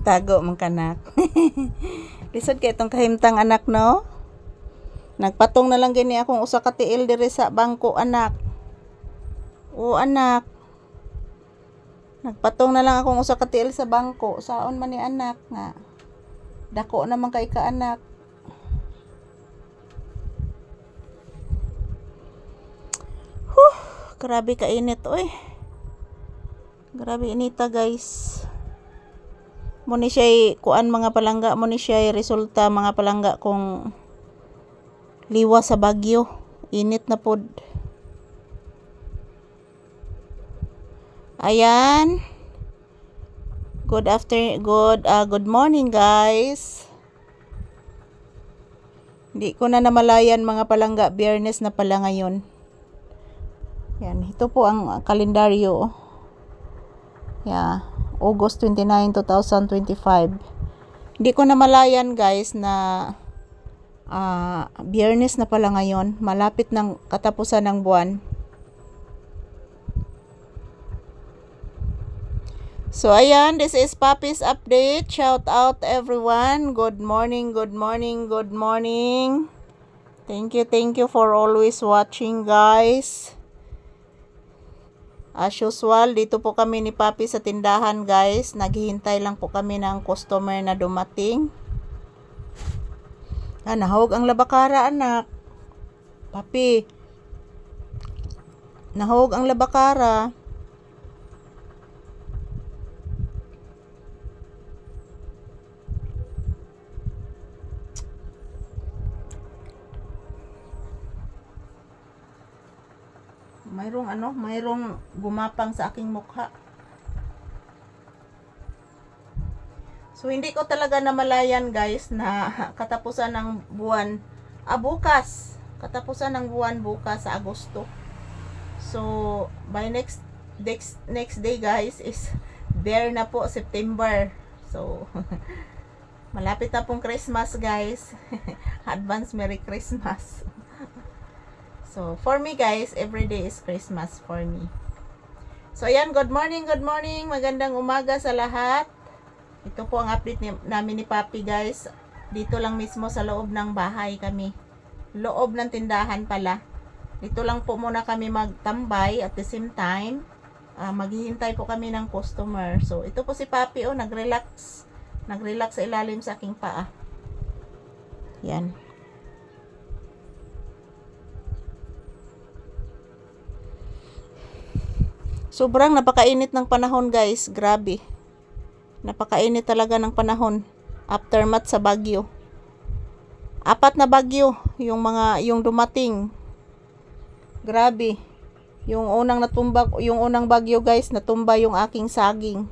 Tago mong kanak. Lisod kay itong kahimtang anak, no? Nagpatong na lang gini akong usa ka tiil diri sa bangko, anak. O anak. Nagpatong na lang akong usa ka tiil sa bangko. Saon man ni anak nga. Dako naman kay ka anak. Grabe ka init, oy. Grabe inita, guys. Muni siya kuan mga palangga, muni siya resulta mga palangga kung liwa sa bagyo. Init na pod. Ayan. Good morning, guys. Hindi ko na namalayan mga palangga, Biyernes na pala ngayon. Yan, ito po ang kalendaryo. Yeah, August 29, 2025. Hindi ko namalayan, guys, na Biyernes na pala ngayon. Malapit ng katapusan ng buwan. So, ayan, this is Papi's update. Shout out everyone. Good morning, good morning, good morning. Thank you for always watching, guys. As usual, dito po kami ni Papi sa tindahan, guys. Naghihintay lang po kami ng customer na dumating. Nahawag ang labakara, anak. Papi. Nahawag ang labakara. Mayroong gumapang sa aking mukha. So, hindi ko talaga namalayan, guys, na katapusan ng buwan, bukas. Katapusan ng buwan bukas sa Agosto. So, by next day, guys, is there na po September. So, malapit na pong Christmas, guys. Advance Merry Christmas. So, for me, guys, every day is Christmas for me. So, ayan, good morning. Magandang umaga sa lahat. Ito po ang update namin ni Papi, guys. Dito lang mismo sa loob ng bahay kami. Loob ng tindahan pala. Dito lang po muna kami magtambay at the same time, maghihintay po kami ng customer. So, ito po si Papi, nag-relax. Nag-relax sa ilalim sa aking paa. Yan. Sobrang napakainit ng panahon, guys. Grabe. Napakainit talaga ng panahon. Aftermath sa bagyo. 4 na bagyo yung dumating. Grabe. Yung unang bagyo, guys, natumba yung aking saging.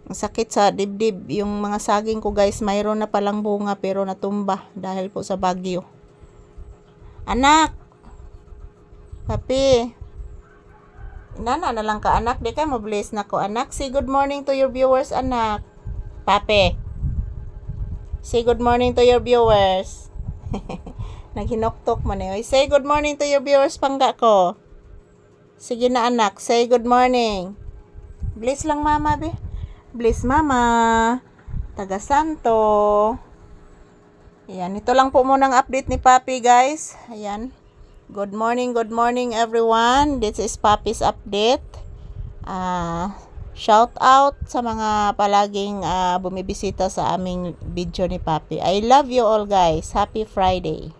Ang sakit sa dibdib. Yung mga saging ko, guys, mayroon na palang bunga pero natumba dahil po sa bagyo. Anak. Papi. Nana na lang ka, anak. Di ka mabilis na ko, anak. Say good morning to your viewers, anak. Pape. Say good morning to your viewers. Naghinoktok man eh. Say good morning to your viewers, pangga ko. Sige na, anak. Say good morning. Bless lang, mama, be. Bless, mama. Taga Santo. Ayan. Ito lang po munang update ni Papi, guys. Ayan. Good morning everyone. This is Papi's update. Shout out sa mga palaging bumibisita sa aming video ni Papi. I love you all, guys. Happy Friday.